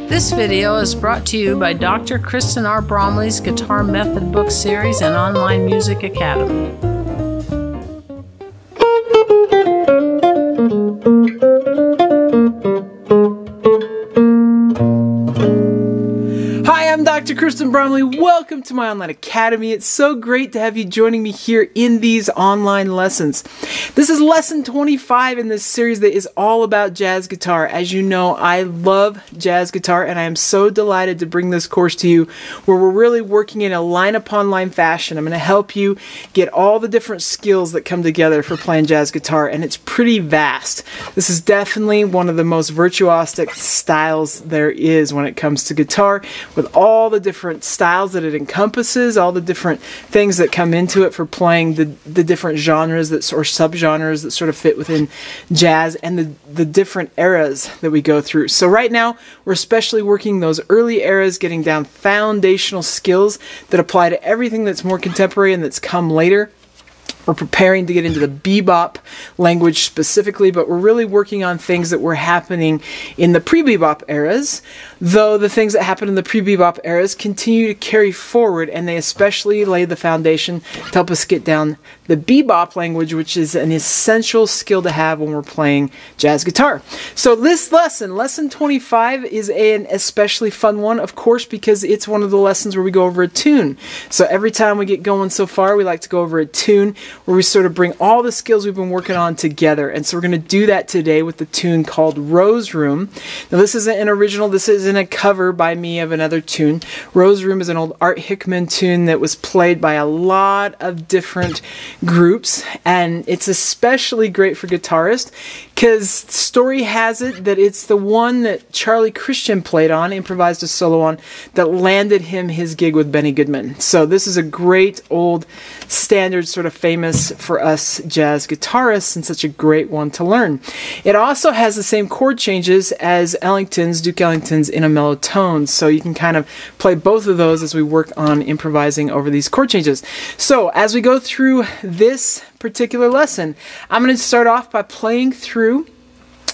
This video is brought to you by Dr. Kristen R. Bromley's Guitar Method Book Series and Online Music Academy. Hi, I'm Dr. Kristen Bromley. Welcome to my online academy. It's so great to have you joining me here in these online lessons. This is lesson 25 in this series that is all about jazz guitar. As you know, I love jazz guitar, and I am so delighted to bring this course to you where we're really working in a line upon line fashion. I'm going to help you get all the different skills that come together for playing jazz guitar, and it's pretty vast. This is definitely one of the most virtuosic styles there is when it comes to guitar, with all the different styles that it encompasses, all the different things that come into it for playing the different genres that, or subgenres that sort of fit within jazz, and the different eras that we go through. So right now, we're especially working those early eras, getting down foundational skills that apply to everything that's more contemporary and that's come later. We're preparing to get into the bebop language specifically, but we're really working on things that were happening in the pre-bebop eras, though the things that happened in the pre-bebop eras continue to carry forward, and they especially lay the foundation to help us get down the bebop language, which is an essential skill to have when we're playing jazz guitar. So this lesson, lesson 25, is an especially fun one, of course, because it's one of the lessons where we go over a tune. So every time we get going so far, we like to go over a tune where we sort of bring all the skills we've been working on together. And so we're going to do that today with the tune called Rose Room. Now this isn't an original, this isn't a cover by me of another tune. Rose Room is an old Art Hickman tune that was played by a lot of different groups, and it's especially great for guitarists because story has it that it's the one that Charlie Christian played on, improvised a solo on, that landed him his gig with Benny Goodman. So this is a great old standard, sort of famous for us jazz guitarists, and such a great one to learn. It also has the same chord changes as Duke Ellington's In a Mellow Tone, so you can kind of play both of those as we work on improvising over these chord changes. So as we go through this particular lesson, I'm going to start off by playing through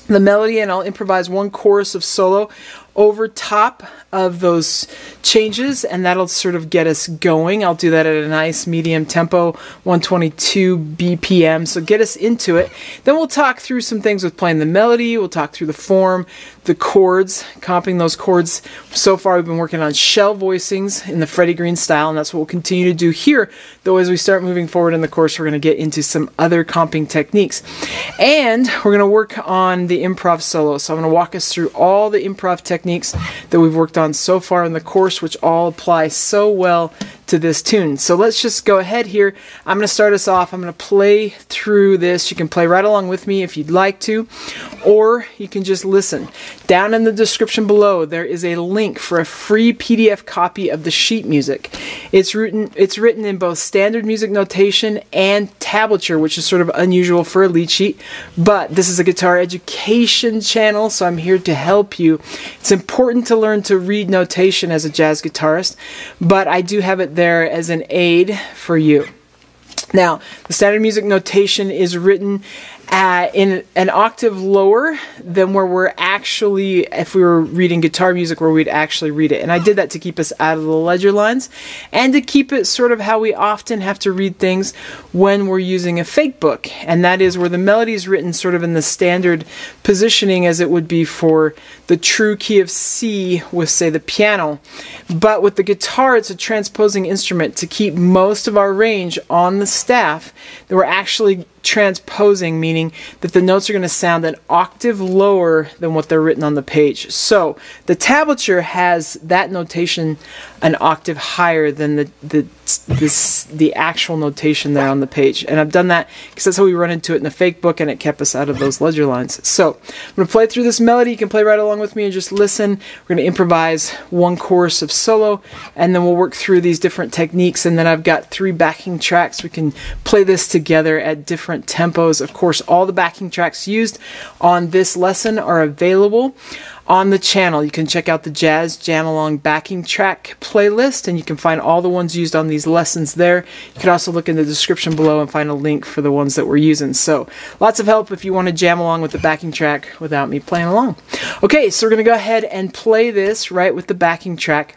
the melody, and I'll improvise one chorus of solo over top of those changes, and that'll sort of get us going. I'll do that at a nice medium tempo, 122 BPM, so get us into it. Then we'll talk through some things with playing the melody, we'll talk through the form, the chords, comping those chords. So far we've been working on shell voicings in the Freddie Green style, and that's what we'll continue to do here, though as we start moving forward in the course we're going to get into some other comping techniques. And we're going to work on the improv solo, so I'm going to walk us through all the improv techniques that we've worked on so far in the course, which all apply so well to this tune. So let's just go ahead here. I'm going to start us off. I'm going to play through this. You can play right along with me if you'd like to, or you can just listen. Down in the description below, there is a link for a free PDF copy of the sheet music. It's written in both standard music notation and tablature, which is sort of unusual for a lead sheet, but this is a guitar education channel, so I'm here to help you. It's important to learn to read notation as a jazz guitarist, but I do have it there as an aid for you. Now, the standard music notation is written in an octave lower than where we're actually, if we were reading guitar music, where we'd actually read it. And I did that to keep us out of the ledger lines, and to keep it sort of how we often have to read things when we're using a fake book. And that is where the melody is written sort of in the standard positioning as it would be for the true key of C with, say, the piano. But with the guitar, it's a transposing instrument to keep most of our range on the staff that we're actually transposing, meaning that the notes are going to sound an octave lower than what they're written on the page. So the tablature has that notation an octave higher than the actual notation there on the page. And I've done that because that's how we run into it in the fake book, and it kept us out of those ledger lines. So I'm going to play through this melody. You can play right along with me and just listen. We're going to improvise one chorus of solo, and then we'll work through these different techniques. And then I've got 3 backing tracks. We can play this together at different tempos. Of course, all the backing tracks used on this lesson are available on the channel. You can check out the Jazz Jam Along backing track playlist, and you can find all the ones used on these lessons there. You can also look in the description below and find a link for the ones that we're using. So lots of help if you want to jam along with the backing track without me playing along. Okay, so we're going to go ahead and play this right with the backing track.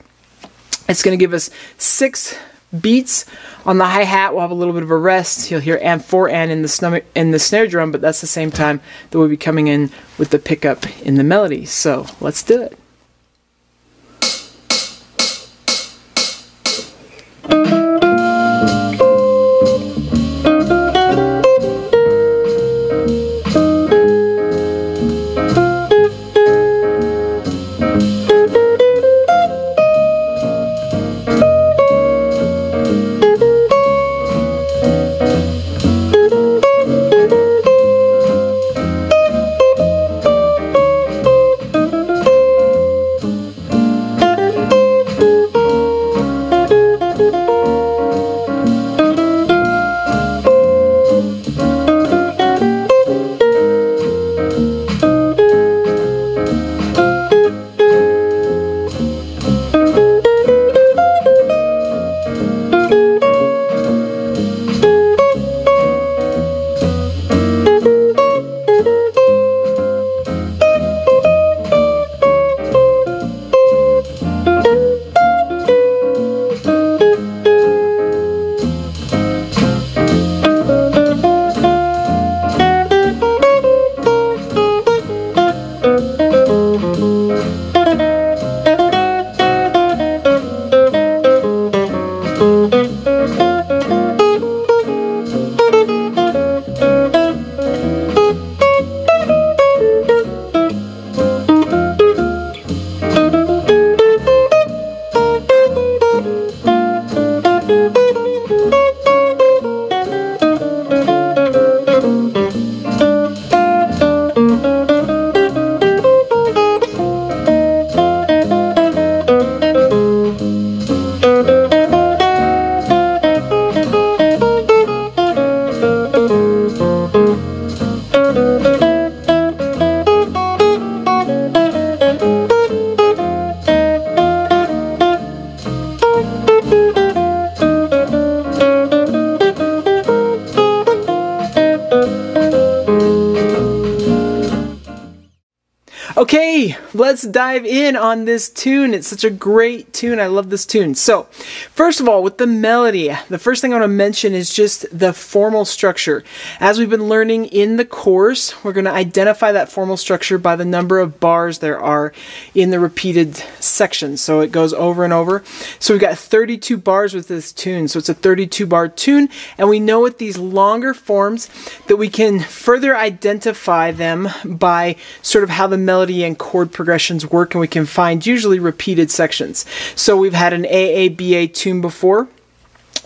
It's going to give us 6 beats on the hi-hat. We'll have a little bit of a rest. You'll hear and 4 and in the snare drum, but that's the same time that we'll be coming in with the pickup in the melody. So let's do it. Okay, let's dive in on this tune. It's such a great tune. I love this tune. So, first of all, with the melody, the first thing I want to mention is just the formal structure. As we've been learning in the course, we're going to identify that formal structure by the number of bars there are in the repeated section. So it goes over and over. So we've got 32 bars with this tune. So it's a 32-bar tune, and we know with these longer forms that we can further identify them by sort of how the melody and chord progressions work, and we can find usually repeated sections. So we've had an AABA tune before.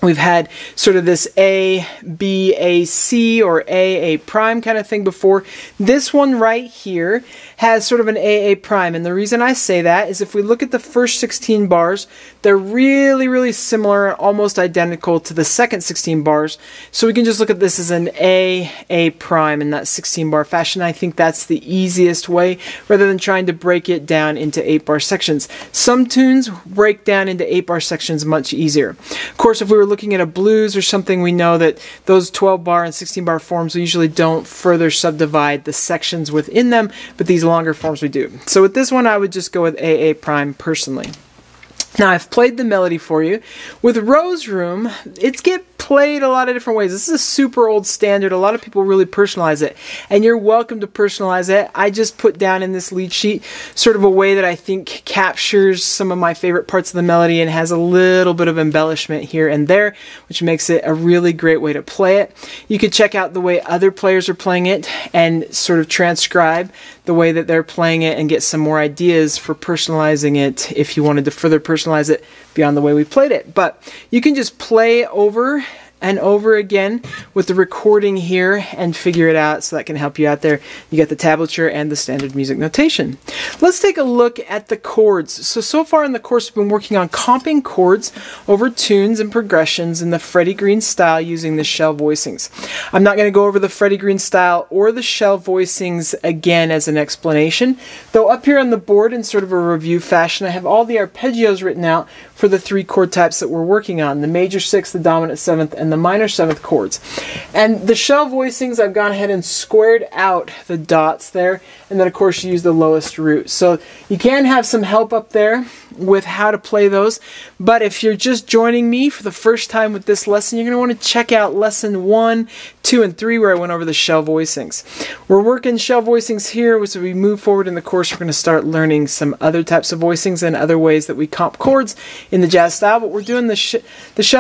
We've had sort of this A, B, A, C, or A prime kind of thing before. This one right here has sort of an A prime, and the reason I say that is if we look at the first 16 bars, they're really similar, almost identical to the second 16 bars. So we can just look at this as an A prime in that 16-bar fashion. I think that's the easiest way, rather than trying to break it down into 8-bar sections. Some tunes break down into 8-bar sections much easier. Of course, if we were looking at a blues or something, we know that those 12-bar and 16-bar forms we usually don't further subdivide the sections within them, but these longer forms we do. So with this one, I would just go with A prime personally. Now, I've played the melody for you. With Rose Room, it's played a lot of different ways. This is a super old standard. A lot of people really personalize it, and you're welcome to personalize it. I just put down in this lead sheet sort of a way that I think captures some of my favorite parts of the melody and has a little bit of embellishment here and there, which makes it a really great way to play it. You could check out the way other players are playing it and sort of transcribe the way that they're playing it and get some more ideas for personalizing it if you wanted to further personalize it beyond the way we played it. But you can just play over and over again with the recording here and figure it out, so that can help you out there. You got the tablature and the standard music notation. Let's take a look at the chords. So far in the course we've been working on comping chords over tunes and progressions in the Freddie Green style using the shell voicings. I'm not going to go over the Freddie Green style or the shell voicings again as an explanation, though up here on the board in sort of a review fashion I have all the arpeggios written out for the 3 chord types that we're working on, the major 6th, the dominant 7th, and the minor 7th chords. And the shell voicings, I've gone ahead and squared out the dots there, and then of course you use the lowest root. So you can have some help up there with how to play those, but if you're just joining me for the first time with this lesson, you're going to want to check out lesson 1, 2, and 3 where I went over the shell voicings. We're working shell voicings here, so we move forward in the course we're going to start learning some other types of voicings and other ways that we comp chords in the jazz style, but we're doing the shell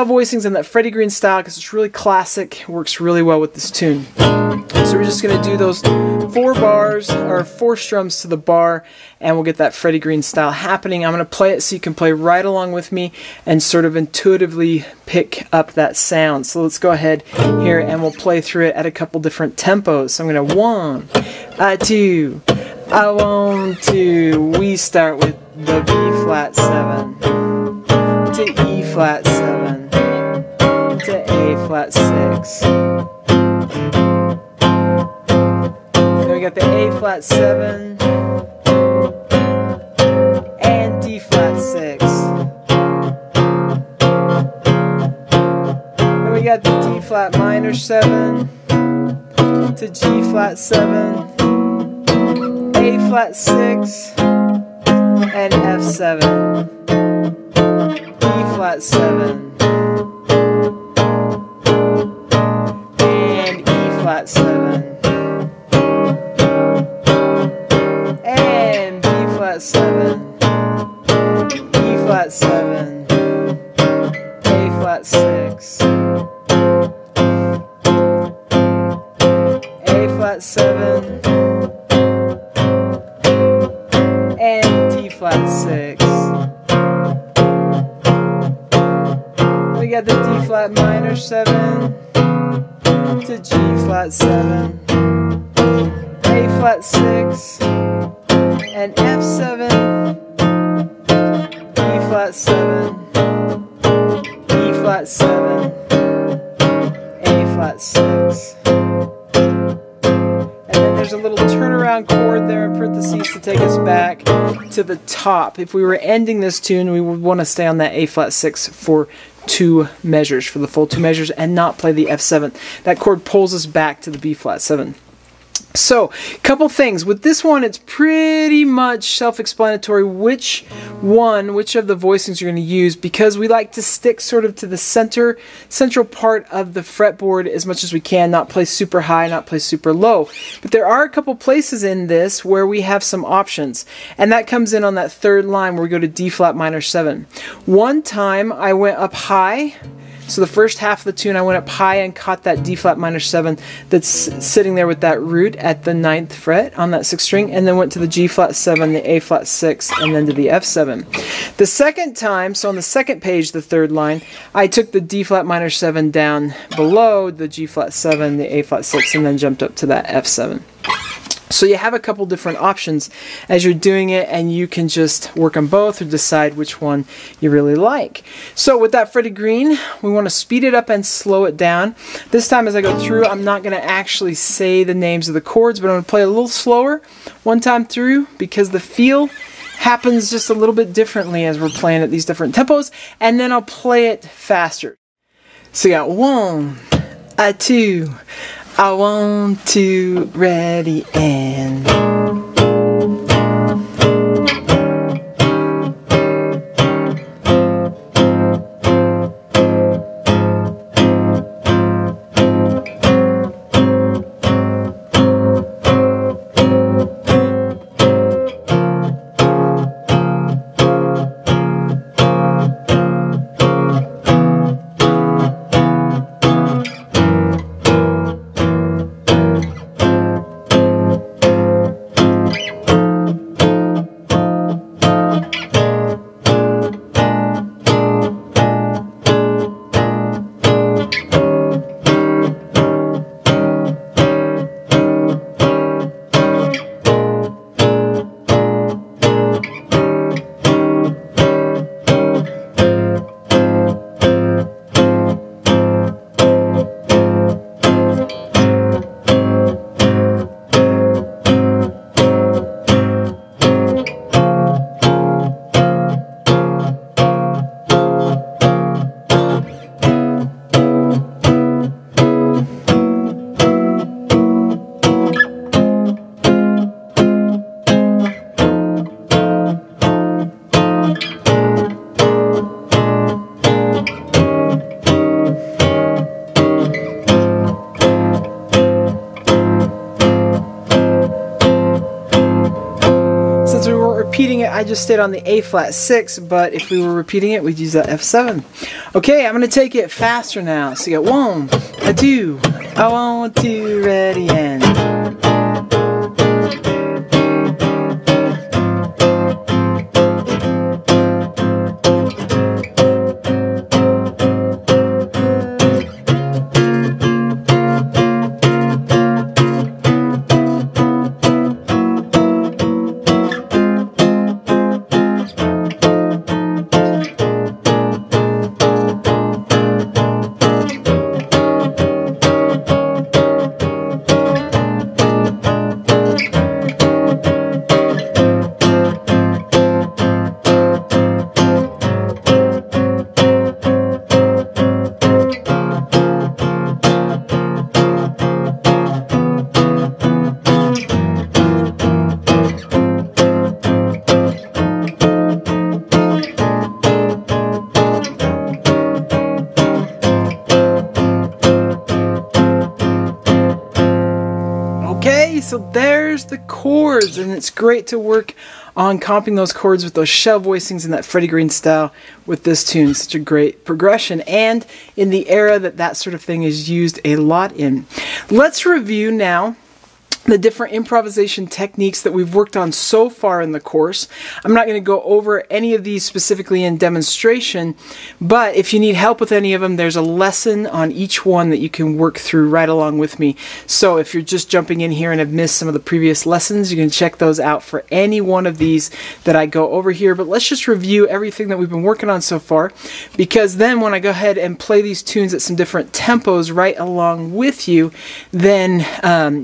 voicings in that Freddie Green style because it's really classic, it works really well with this tune. So we're just going to do those 4 bars, or 4 strums to the bar, and we'll get that Freddie Green style happening. I'm going to play it so you can play right along with me and sort of intuitively pick up that sound. So let's go ahead here and we'll play through it at a couple different tempos. So I'm going to 1, 2, I want to. We start with the B flat 7 to E flat 7 to A flat 6. Then we got the A flat 7 and D flat 6. Then we got the D flat minor 7 to G flat 7, A flat 6, and F 7, E flat 7, and E flat 7, and B flat 7, E flat 7, A flat 6, A flat 7, and D flat 6. We got the D flat minor 7 to G flat 7, A flat 6, and F 7, E flat 7, E flat 7, A flat 6. There's a little turnaround chord there in parentheses to take us back to the top. If we were ending this tune, we would want to stay on that A flat 6 for 2 measures, for the full 2 measures, and not play the F7. That chord pulls us back to the B flat 7. So, couple things. With this one, it's pretty much self-explanatory which of the voicings you're going to use, because we like to stick sort of to the central part of the fretboard as much as we can, not play super high, not play super low. But there are a couple places in this where we have some options, and that comes in on that 3rd line where we go to D flat minor 7. One time I went up high. So the first half of the tune I went up high and caught that D flat minor 7 that's sitting there with that root at the 9th fret on that 6th string, and then went to the G flat 7, the A flat 6, and then to the F7. The second time, so on the 2nd page, the 3rd line, I took the D flat minor 7 down below the G flat 7, the A flat 6, and then jumped up to that F7. So you have a couple different options as you're doing it, and you can just work on both or decide which one you really like. So with that Freddie Green, we want to speed it up and slow it down. This time as I go through, I'm not going to actually say the names of the chords, but I'm going to play a little slower one time through because the feel happens just a little bit differently as we're playing at these different tempos, and then I'll play it faster. So you got 1, 2, I want to, ready, and... we weren't repeating it, I just stayed on the A flat 6, but if we were repeating it, we'd use that F7. Okay, I'm going to take it faster now. So you got 1, a 2, a 1, 2, ready, and... So there's the chords, and it's great to work on comping those chords with those shell voicings in that Freddie Green style with this tune. Such a great progression, and in the era that sort of thing is used a lot in. Let's review now the different improvisation techniques that we've worked on so far in the course. I'm not going to go over any of these specifically in demonstration, but if you need help with any of them, there's a lesson on each one that you can work through right along with me. So if you're just jumping in here and have missed some of the previous lessons, you can check those out for any one of these that I go over here. But let's just review everything that we've been working on so far, because then when I go ahead and play these tunes at some different tempos right along with you, then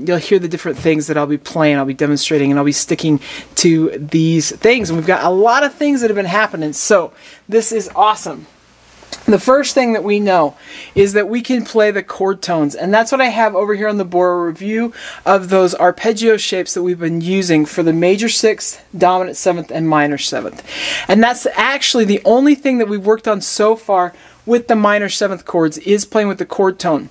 you'll hear the different things that I'll be playing, I'll be demonstrating, and I'll be sticking to these things. And we've got a lot of things that have been happening, so this is awesome. The first thing that we know is that we can play the chord tones, and that's what I have over here on the board, a review of those arpeggio shapes that we've been using for the major 6th, dominant 7th, and minor 7th. And that's actually the only thing that we've worked on so far with the minor 7th chords, is playing with the chord tone.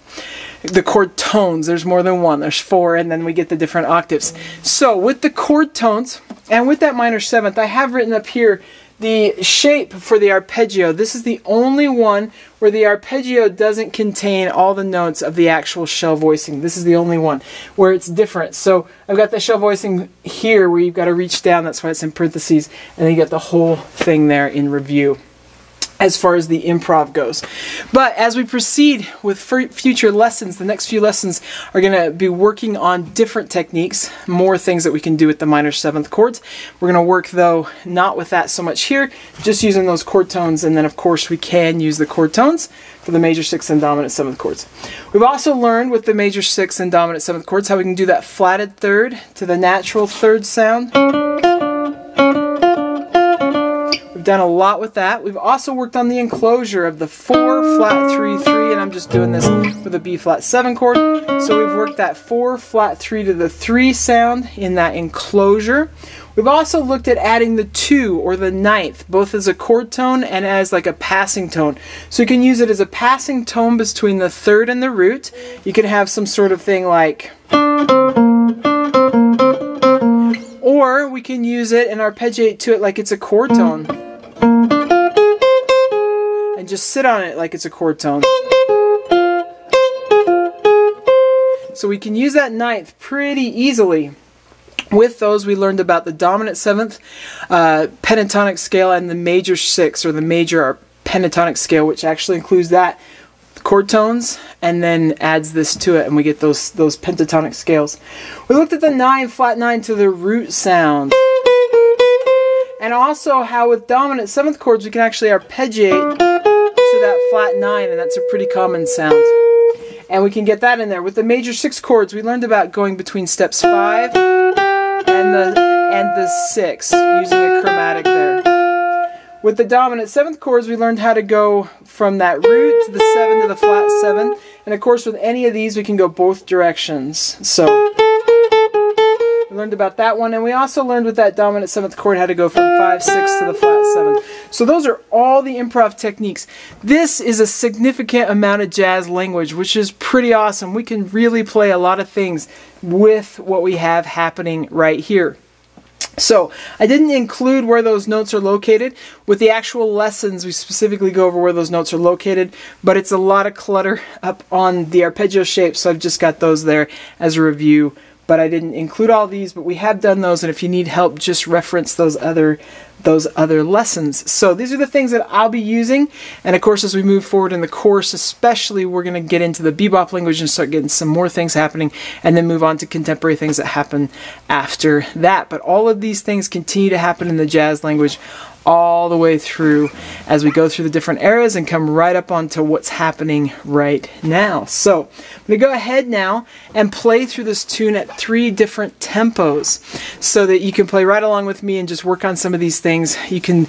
The chord tones, there's more than one, there's 4, and then we get the different octaves. So with the chord tones, and with that minor 7th, I have written up here the shape for the arpeggio. This is the only one where the arpeggio doesn't contain all the notes of the actual shell voicing. This is the only one where it's different. So I've got the shell voicing here where you've got to reach down, that's why it's in parentheses, and then you get the whole thing there in review as far as the improv goes. But as we proceed with future lessons, the next few lessons are going to be working on different techniques, more things that we can do with the minor 7th chords. We're going to work, though, not with that so much here, just using those chord tones, and then of course we can use the chord tones for the major 6th and dominant 7th chords. We've also learned with the major 6th and dominant 7th chords how we can do that flatted third to the natural third sound. Done a lot with that. We've also worked on the enclosure of the 4 flat 3 3, and I'm just doing this with a B flat 7 chord. So we've worked that 4 flat 3 to the 3 sound in that enclosure. We've also looked at adding the 2 or the 9th, both as a chord tone and as like a passing tone. So you can use it as a passing tone between the 3rd and the root. You can have some sort of thing like, or we can use it and arpeggiate to it like it's a chord tone. And just sit on it like it's a chord tone. So we can use that 9th pretty easily. With those, we learned about the dominant 7th pentatonic scale and the major 6th, or the major pentatonic scale, which actually includes that chord tones and then adds this to it, and we get those pentatonic scales. We looked at the 9 flat 9 to the root sound. And also how with dominant 7th chords we can actually arpeggiate to that flat 9, and that's a pretty common sound. And we can get that in there. With the major 6 chords, we learned about going between steps 5 and the 6, using a chromatic there. With the dominant 7th chords, we learned how to go from that root to the 7 to the flat 7. And of course, with any of these, we can go both directions. So we learned about that one, and we also learned with that dominant 7th chord how to go from 5, 6 to the flat 7. So those are all the improv techniques. This is a significant amount of jazz language, which is pretty awesome. We can really play a lot of things with what we have happening right here. So I didn't include where those notes are located. With the actual lessons, we specifically go over where those notes are located, but it's a lot of clutter up on the arpeggio shape, so I've just got those there as a review. But I didn't include all these, but we have done those, and if you need help, just reference those other lessons. So these are the things that I'll be using, and of course as we move forward in the course especially, we're going to get into the bebop language and start getting some more things happening, and then move on to contemporary things that happen after that. But all of these things continue to happen in the jazz language all the way through as we go through the different eras and come right up onto what's happening right now. So I'm going to go ahead now and play through this tune at 3 different tempos so that you can play right along with me and just work on some of these things. You can,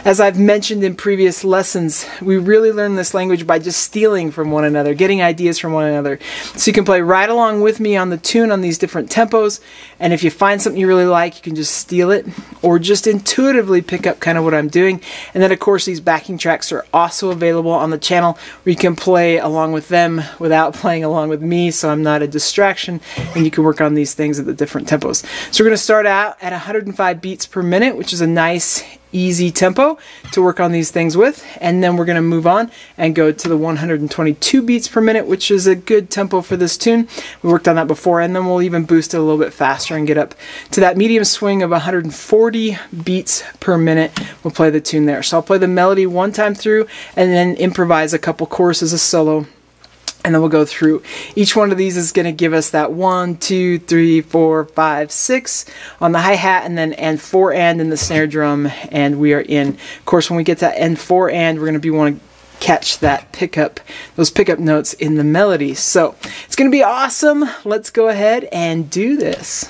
as I've mentioned in previous lessons, we really learn this language by just stealing from one another, getting ideas from one another. So you can play right along with me on the tune on these different tempos, and if you find something you really like, you can just steal it or just intuitively pick up kind of what I'm doing. And then of course these backing tracks are also available on the channel where you can play along with them without playing along with me, so I'm not a distraction, and you can work on these things at the different tempos. So we're going to start out at 105 beats per minute, which is a nice easy tempo to work on these things with, and then we're going to move on and go to the 122 beats per minute, which is a good tempo for this tune. We worked on that before, and then we'll even boost it a little bit faster and get up to that medium swing of 140 beats per minute. We'll play the tune there. So I'll play the melody one time through and then improvise a couple choruses, a solo, and then we'll go through. Each one of these is going to give us that 1, 2, 3, 4, 5, 6 on the hi-hat, and then and 4 and in the snare drum, and we are in. Of course, when we get to and 4 and, we're going to want to catch that pickup, those pickup notes in the melody. So it's going to be awesome. Let's go ahead and do this.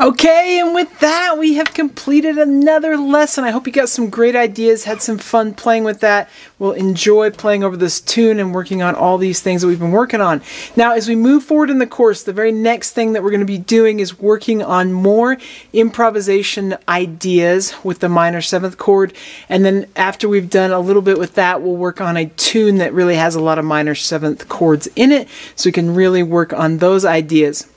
Okay, and with that, we have completed another lesson. I hope you got some great ideas, had some fun playing with that. We'll enjoy playing over this tune and working on all these things that we've been working on. Now, as we move forward in the course, the very next thing that we're going to be doing is working on more improvisation ideas with the minor seventh chord. And then after we've done a little bit with that, we'll work on a tune that really has a lot of minor seventh chords in it, so we can really work on those ideas.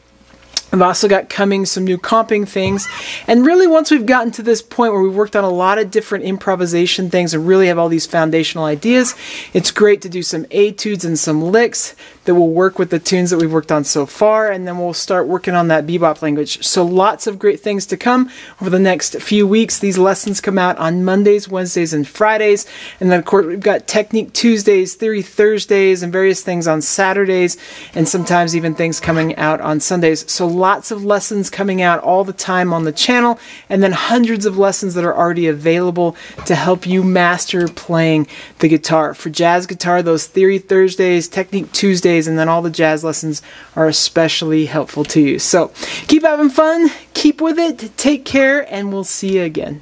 I've also got coming some new comping things, and really once we've gotten to this point where we've worked on a lot of different improvisation things and really have all these foundational ideas, it's great to do some etudes and some licks that will work with the tunes that we've worked on so far, and then we'll start working on that bebop language. So lots of great things to come over the next few weeks. These lessons come out on Mondays, Wednesdays, and Fridays, and then of course we've got Technique Tuesdays, Theory Thursdays, and various things on Saturdays, and sometimes even things coming out on Sundays. So lots of lessons coming out all the time on the channel, and then hundreds of lessons that are already available to help you master playing the guitar. For jazz guitar, those Theory Thursdays, Technique Tuesdays, and then all the jazz lessons are especially helpful to you. So keep having fun, keep with it, take care, and we'll see you again.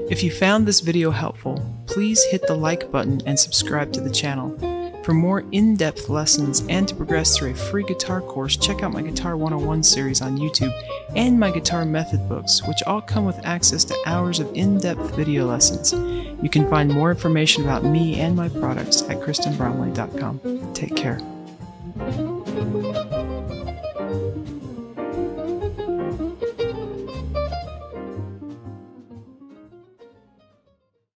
If you found this video helpful, please hit the like button and subscribe to the channel. For more in-depth lessons and to progress through a free guitar course, check out my Guitar 101 series on YouTube and my guitar method books, which all come with access to hours of in-depth video lessons. You can find more information about me and my products at kristenbromley.com. Take care.